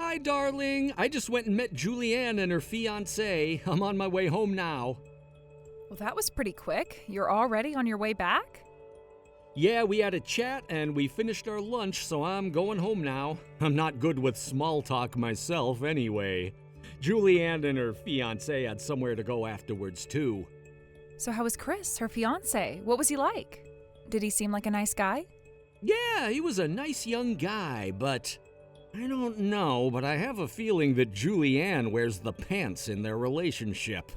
Hi, darling. I just went and met Julianne and her fiance. I'm on my way home now. Well, that was pretty quick. You're already on your way back? Yeah, we had a chat and we finished our lunch, so I'm going home now. I'm not good with small talk myself anyway. Julianne and her fiance had somewhere to go afterwards, too. So how was Chris, her fiance? What was he like? Did he seem like a nice guy? Yeah, he was a nice young guy, but I don't know, but I have a feeling that Julianne wears the pants in their relationship.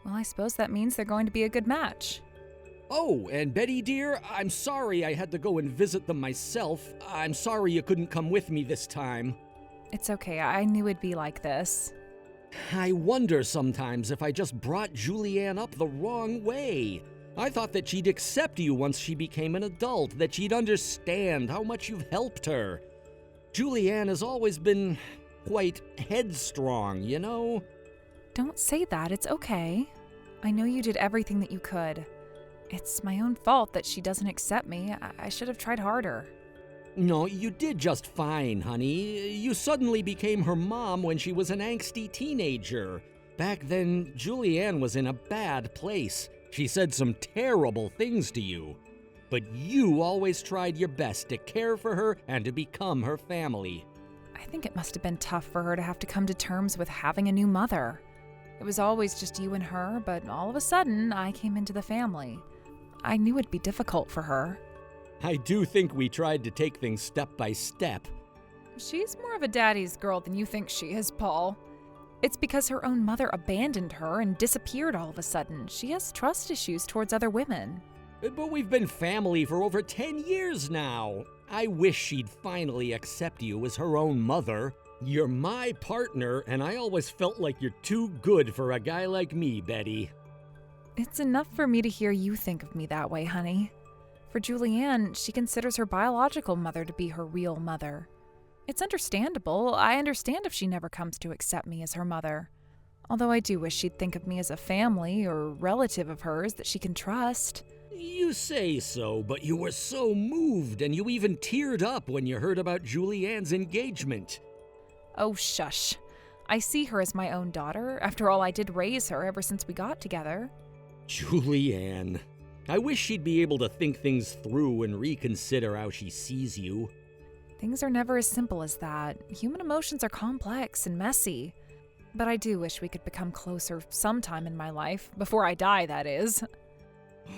Well, I suppose that means they're going to be a good match. Oh, and Betty dear, I'm sorry I had to go and visit them myself. I'm sorry you couldn't come with me this time. It's okay, I knew it'd be like this. I wonder sometimes if I just brought Julianne up the wrong way. I thought that she'd accept you once she became an adult, that she'd understand how much you've helped her. Julianne has always been quite headstrong, you know? Don't say that, it's okay. I know you did everything that you could. It's my own fault that she doesn't accept me. I should have tried harder. No, you did just fine, honey. You suddenly became her mom when she was an angsty teenager. Back then, Julianne was in a bad place. She said some terrible things to you. But you always tried your best to care for her and to become her family. I think it must have been tough for her to have to come to terms with having a new mother. It was always just you and her, but all of a sudden, I came into the family. I knew it'd be difficult for her. I do think we tried to take things step by step. She's more of a daddy's girl than you think she is, Paul. It's because her own mother abandoned her and disappeared all of a sudden. She has trust issues towards other women. But we've been family for over 10 years now. I wish she'd finally accept you as her own mother. You're my partner, and I always felt like you're too good for a guy like me, Betty. It's enough for me to hear you think of me that way, honey. For Julianne, she considers her biological mother to be her real mother. It's understandable. I understand if she never comes to accept me as her mother. Although I do wish she'd think of me as a family or relative of hers that she can trust. You say so, but you were so moved, and you even teared up when you heard about Julianne's engagement. Oh, shush. I see her as my own daughter. After all, I did raise her ever since we got together. Julianne. I wish she'd be able to think things through and reconsider how she sees you. Things are never as simple as that. Human emotions are complex and messy. But I do wish we could become closer sometime in my life. Before I die, that is.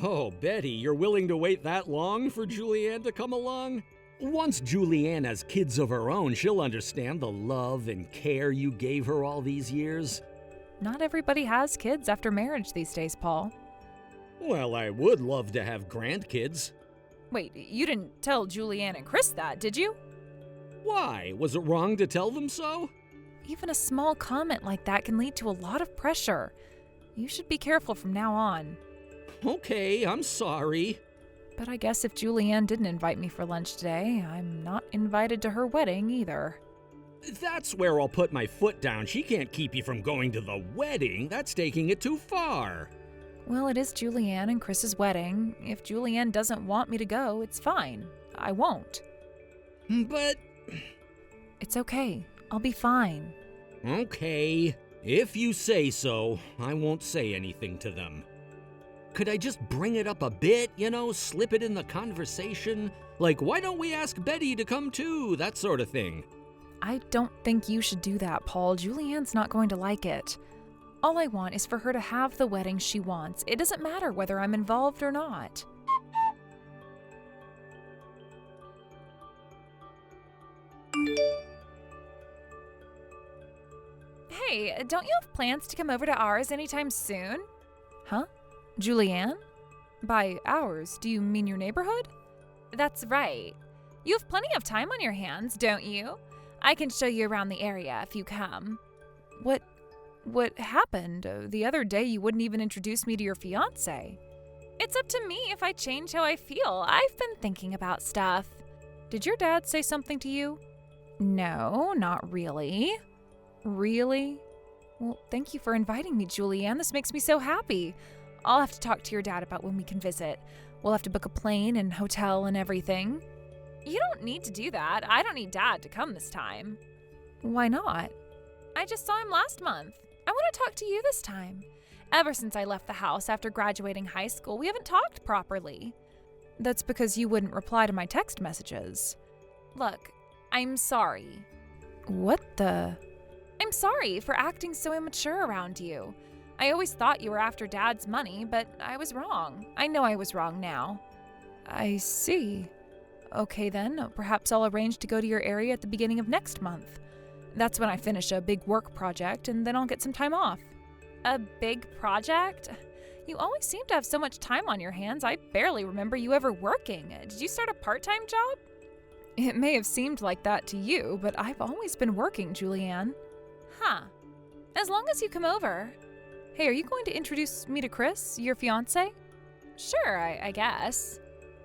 Oh, Betty, you're willing to wait that long for Julianne to come along? Once Julianne has kids of her own, she'll understand the love and care you gave her all these years. Not everybody has kids after marriage these days, Paul. Well, I would love to have grandkids. Wait, you didn't tell Julianne and Chris that, did you? Why? Was it wrong to tell them so? Even a small comment like that can lead to a lot of pressure. You should be careful from now on. Okay, I'm sorry. But I guess if Julianne didn't invite me for lunch today, I'm not invited to her wedding either. That's where I'll put my foot down. She can't keep you from going to the wedding. That's taking it too far. Well, it is Julianne and Chris's wedding. If Julianne doesn't want me to go, it's fine. I won't. But... It's okay. I'll be fine. Okay. If you say so, I won't say anything to them. Could I just bring it up a bit, slip it in the conversation? Like, why don't we ask Betty to come too? That sort of thing. I don't think you should do that, Paul. Julianne's not going to like it. All I want is for her to have the wedding she wants. It doesn't matter whether I'm involved or not. Hey, don't you have plans to come over to ours anytime soon? Huh? Julianne? By ours, do you mean your neighborhood? That's right. You have plenty of time on your hands, don't you? I can show you around the area if you come. What happened? The other day you wouldn't even introduce me to your fiance. It's up to me if I change how I feel. I've been thinking about stuff. Did your dad say something to you? No, not really. Really? Well, thank you for inviting me, Julianne. This makes me so happy. I'll have to talk to your dad about when we can visit. We'll have to book a plane and hotel and everything. You don't need to do that. I don't need Dad to come this time. Why not? I just saw him last month. I want to talk to you this time. Ever since I left the house after graduating high school, we haven't talked properly. That's because you wouldn't reply to my text messages. Look, I'm sorry. What the? I'm sorry for acting so immature around you. I always thought you were after Dad's money, but I was wrong. I know I was wrong now. I see. Okay then, perhaps I'll arrange to go to your area at the beginning of next month. That's when I finish a big work project, and then I'll get some time off. A big project? You always seem to have so much time on your hands, I barely remember you ever working. Did you start a part-time job? It may have seemed like that to you, but I've always been working, Julianne. Huh. As long as you come over. Hey, are you going to introduce me to Chris, your fiance? Sure, I guess.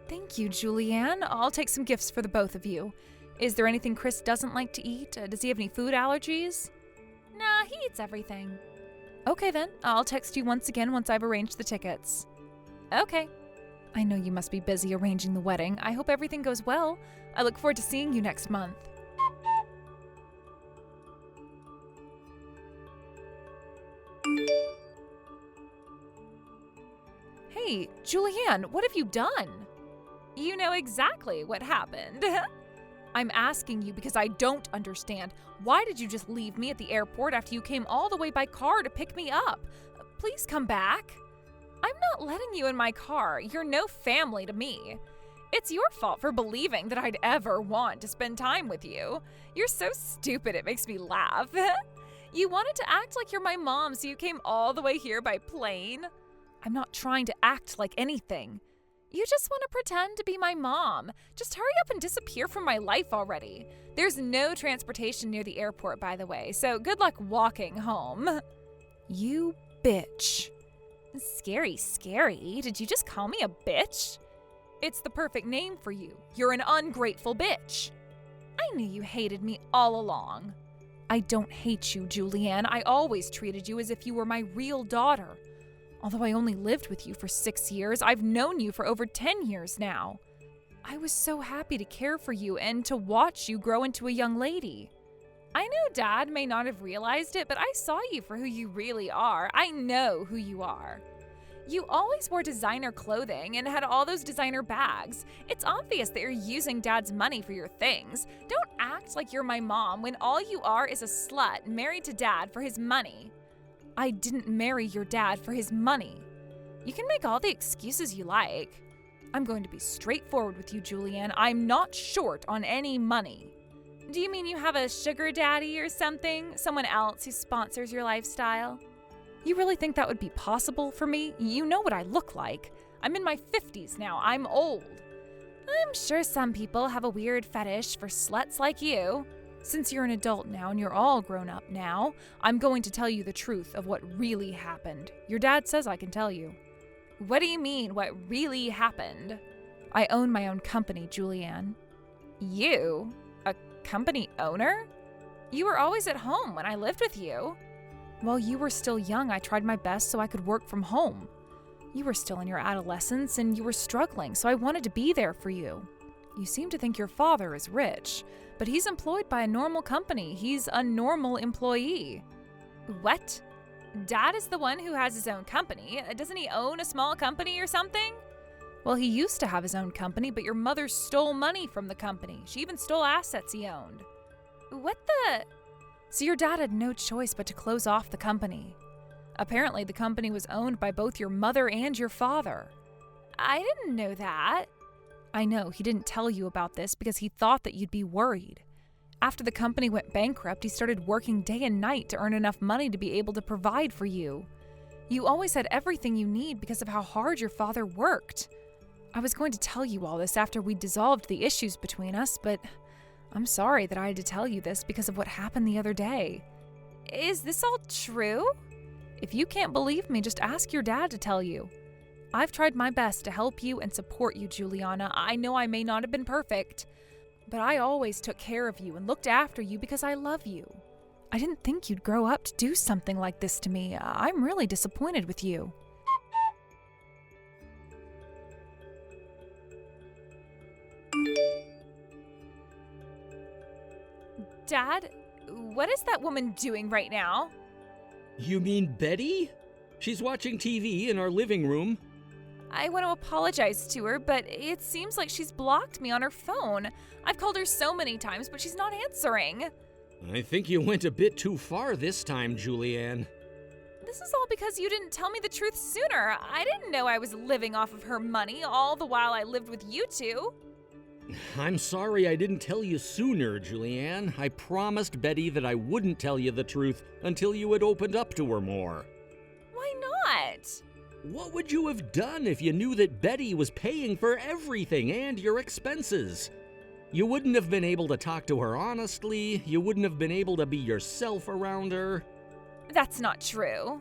Thank you, Julianne. I'll take some gifts for the both of you. Is there anything Chris doesn't like to eat? Does he have any food allergies? Nah, he eats everything. Okay then, I'll text you once again once I've arranged the tickets. Okay. I know you must be busy arranging the wedding. I hope everything goes well. I look forward to seeing you next month. Hey, Julianne, what have you done? You know exactly what happened. I'm asking you because I don't understand. Why did you just leave me at the airport after you came all the way by car to pick me up? Please come back. I'm not letting you in my car. You're no family to me. It's your fault for believing that I'd ever want to spend time with you. You're so stupid it makes me laugh. You wanted to act like you're my mom, so you came all the way here by plane. I'm not trying to act like anything. You just want to pretend to be my mom. Just hurry up and disappear from my life already. There's no transportation near the airport, by the way, so good luck walking home. You bitch. Scary. Did you just call me a bitch? It's the perfect name for you. You're an ungrateful bitch. I knew you hated me all along. I don't hate you, Julianne. I always treated you as if you were my real daughter. Although I only lived with you for 6 years, I've known you for over 10 years now. I was so happy to care for you and to watch you grow into a young lady. I know Dad may not have realized it, but I saw you for who you really are. I know who you are. You always wore designer clothing and had all those designer bags. It's obvious that you're using Dad's money for your things. Don't act like you're my mom when all you are is a slut married to Dad for his money. I didn't marry your dad for his money. You can make all the excuses you like. I'm going to be straightforward with you, Julianne. I'm not short on any money. Do you mean you have a sugar daddy or something? Someone else who sponsors your lifestyle? You really think that would be possible for me? You know what I look like. I'm in my 50s now. I'm old. I'm sure some people have a weird fetish for sluts like you. Since you're an adult now and you're all grown up now, I'm going to tell you the truth of what really happened. Your dad says I can tell you. What do you mean, what really happened? I own my own company, Julianne. You? A company owner? You were always at home when I lived with you. While you were still young, I tried my best so I could work from home. You were still in your adolescence and you were struggling, so I wanted to be there for you. You seem to think your father is rich, but he's employed by a normal company. He's a normal employee. What? Dad is the one who has his own company. Doesn't he own a small company or something? Well, he used to have his own company, but your mother stole money from the company. She even stole assets he owned. What the? So your dad had no choice but to close off the company. Apparently, the company was owned by both your mother and your father. I didn't know that. I know he didn't tell you about this because he thought that you'd be worried. After the company went bankrupt, he started working day and night to earn enough money to be able to provide for you. You always had everything you need because of how hard your father worked. I was going to tell you all this after we dissolved the issues between us, but I'm sorry that I had to tell you this because of what happened the other day. Is this all true? If you can't believe me, just ask your dad to tell you. I've tried my best to help you and support you, Juliana. I know I may not have been perfect, but I always took care of you and looked after you because I love you. I didn't think you'd grow up to do something like this to me. I'm really disappointed with you. Dad, what is that woman doing right now? You mean Betty? She's watching TV in our living room. I want to apologize to her, but it seems like she's blocked me on her phone. I've called her so many times, but she's not answering. I think you went a bit too far this time, Julianne. This is all because you didn't tell me the truth sooner. I didn't know I was living off of her money all the while I lived with you two. I'm sorry I didn't tell you sooner, Julianne. I promised Betty that I wouldn't tell you the truth until you had opened up to her more. Why not? What would you have done if you knew that Betty was paying for everything and your expenses? You wouldn't have been able to talk to her honestly. You wouldn't have been able to be yourself around her. That's not true.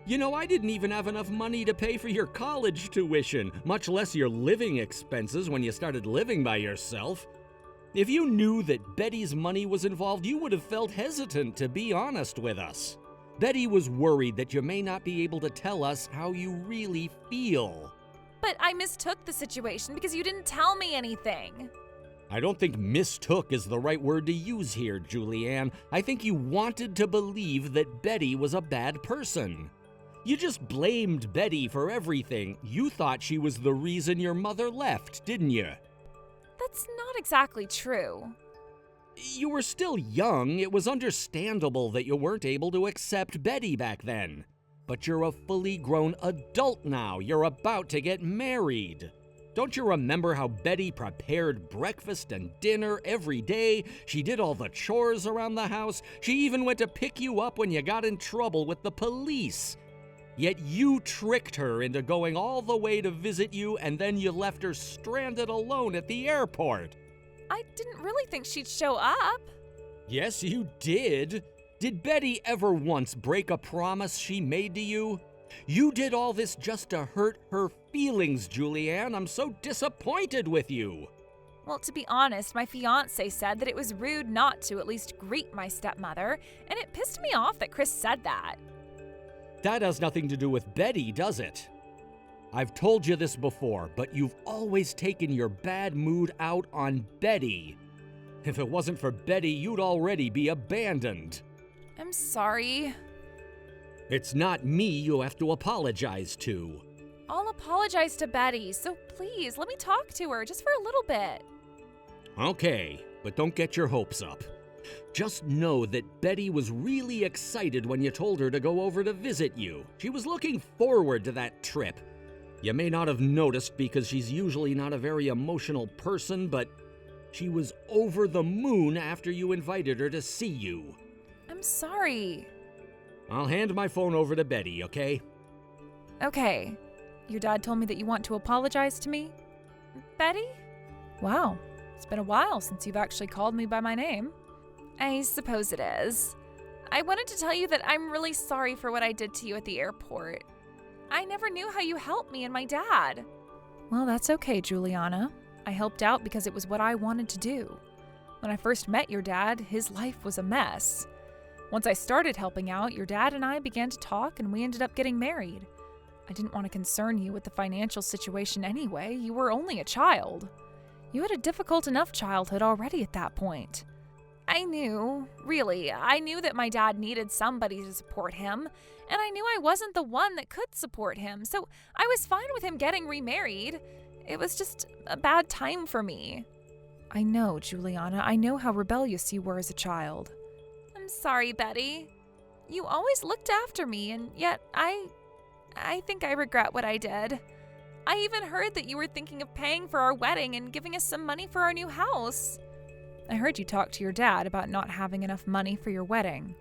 You know, I didn't even have enough money to pay for your college tuition, much less your living expenses when you started living by yourself. If you knew that Betty's money was involved, you would have felt hesitant to be honest with us. Betty was worried that you may not be able to tell us how you really feel. But I mistook the situation because you didn't tell me anything. I don't think mistook is the right word to use here, Julianne. I think you wanted to believe that Betty was a bad person. You just blamed Betty for everything. You thought she was the reason your mother left, didn't you? That's not exactly true. You were still young. It was understandable that you weren't able to accept Betty back then. But you're a fully grown adult now. You're about to get married. Don't you remember how Betty prepared breakfast and dinner every day? She did all the chores around the house. She even went to pick you up when you got in trouble with the police. Yet you tricked her into going all the way to visit you, and then you left her stranded alone at the airport. I didn't really think she'd show up. Yes, you did. Did Betty ever once break a promise she made to you? You did all this just to hurt her feelings, Julianne. I'm so disappointed with you. Well, to be honest, my fiance said that it was rude not to at least greet my stepmother, and it pissed me off that Chris said that. That has nothing to do with Betty, does it? I've told you this before, but you've always taken your bad mood out on Betty. If it wasn't for Betty, you'd already be abandoned. I'm sorry. It's not me you have to apologize to. I'll apologize to Betty, so please let me talk to her just for a little bit. Okay, but don't get your hopes up. Just know that Betty was really excited when you told her to go over to visit you. She was looking forward to that trip. You may not have noticed because she's usually not a very emotional person, but she was over the moon after you invited her to see you. I'm sorry. I'll hand my phone over to Betty, okay? Okay. Your dad told me that you want to apologize to me? Betty? Wow, it's been a while since you've actually called me by my name. I suppose it is. I wanted to tell you that I'm really sorry for what I did to you at the airport. I never knew how you helped me and my dad. Well, that's okay, Juliana. I helped out because it was what I wanted to do. When I first met your dad, his life was a mess. Once I started helping out, your dad and I began to talk and we ended up getting married. I didn't want to concern you with the financial situation anyway. You were only a child. You had a difficult enough childhood already at that point. I knew that my dad needed somebody to support him, and I knew I wasn't the one that could support him, so I was fine with him getting remarried. It was just a bad time for me. I know, Juliana, I know how rebellious you were as a child. I'm sorry, Betty. You always looked after me, and yet I think I regret what I did. I even heard that you were thinking of paying for our wedding and giving us some money for our new house. I heard you talk to your dad about not having enough money for your wedding.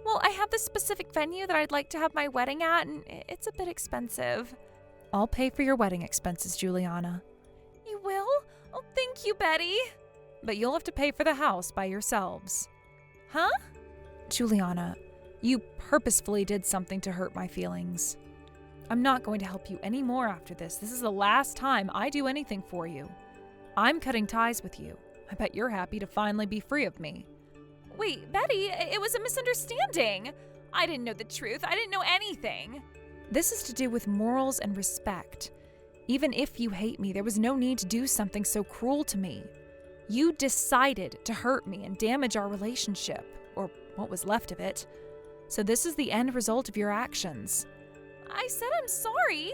Well, I have this specific venue that I'd like to have my wedding at, and it's a bit expensive. I'll pay for your wedding expenses, Juliana. You will? Oh, thank you, Betty. But you'll have to pay for the house by yourselves. Huh? Juliana, you purposefully did something to hurt my feelings. I'm not going to help you anymore after this. This is the last time I do anything for you. I'm cutting ties with you. I bet you're happy to finally be free of me. Wait, Betty, it was a misunderstanding. I didn't know the truth. I didn't know anything. This is to do with morals and respect. Even if you hate me, there was no need to do something so cruel to me. You decided to hurt me and damage our relationship, or what was left of it. So this is the end result of your actions. I said I'm sorry.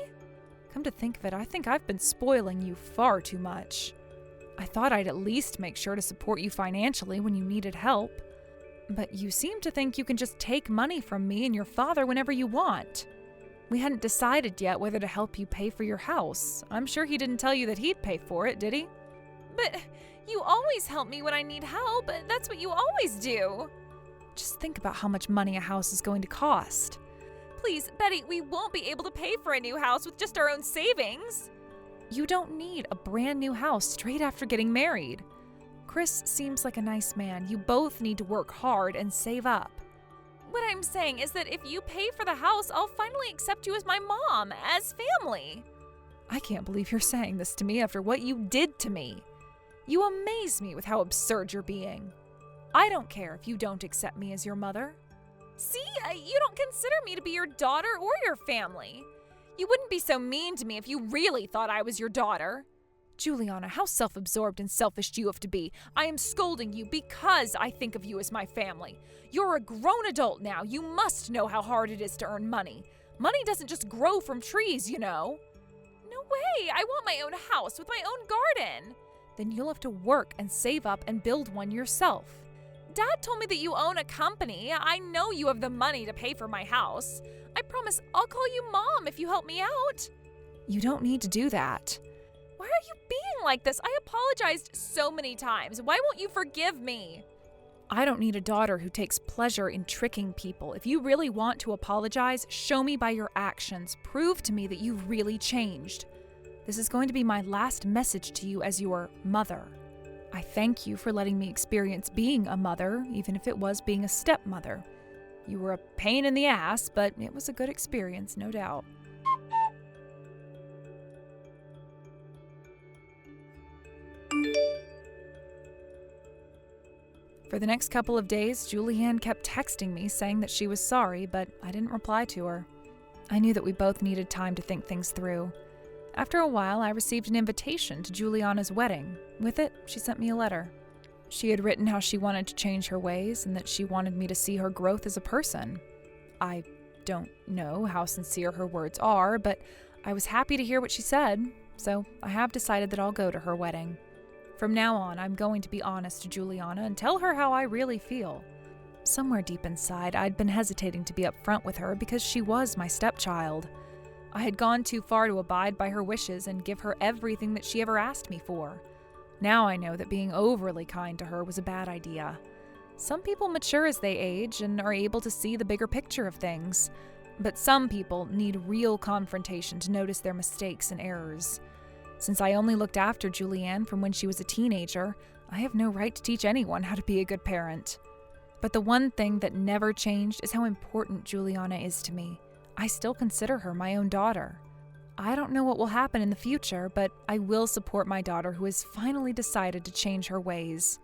Come to think of it, I think I've been spoiling you far too much. I thought I'd at least make sure to support you financially when you needed help. But you seem to think you can just take money from me and your father whenever you want. We hadn't decided yet whether to help you pay for your house. I'm sure he didn't tell you that he'd pay for it, did he? But you always help me when I need help. That's what you always do. Just think about how much money a house is going to cost. Please, Betty, we won't be able to pay for a new house with just our own savings. You don't need a brand new house straight after getting married. Chris seems like a nice man. You both need to work hard and save up. What I'm saying is that if you pay for the house, I'll finally accept you as my mom, as family. I can't believe you're saying this to me after what you did to me. You amaze me with how absurd you're being. I don't care if you don't accept me as your mother. See, you don't consider me to be your daughter or your family. You wouldn't be so mean to me if you really thought I was your daughter. Juliana, how self-absorbed and selfish do you have to be? I am scolding you because I think of you as my family. You're a grown adult now. You must know how hard it is to earn money. Money doesn't just grow from trees, you know. No way. I want my own house with my own garden. Then you'll have to work and save up and build one yourself. Dad told me that you own a company. I know you have the money to pay for my house. I promise I'll call you Mom if you help me out. You don't need to do that. Why are you being like this? I apologized so many times. Why won't you forgive me? I don't need a daughter who takes pleasure in tricking people. If you really want to apologize, show me by your actions. Prove to me that you've really changed. This is going to be my last message to you as your mother. I thank you for letting me experience being a mother, even if it was being a stepmother. You were a pain in the ass, but it was a good experience, no doubt. For the next couple of days, Julianne kept texting me saying that she was sorry, but I didn't reply to her. I knew that we both needed time to think things through. After a while, I received an invitation to Juliana's wedding. With it, she sent me a letter. She had written how she wanted to change her ways and that she wanted me to see her growth as a person. I don't know how sincere her words are, but I was happy to hear what she said, so I have decided that I'll go to her wedding. From now on, I'm going to be honest to Juliana and tell her how I really feel. Somewhere deep inside, I'd been hesitating to be upfront with her because she was my stepchild. I had gone too far to abide by her wishes and give her everything that she ever asked me for. Now I know that being overly kind to her was a bad idea. Some people mature as they age and are able to see the bigger picture of things, but some people need real confrontation to notice their mistakes and errors. Since I only looked after Julianne from when she was a teenager, I have no right to teach anyone how to be a good parent. But the one thing that never changed is how important Juliana is to me. I still consider her my own daughter. I don't know what will happen in the future, but I will support my daughter who has finally decided to change her ways.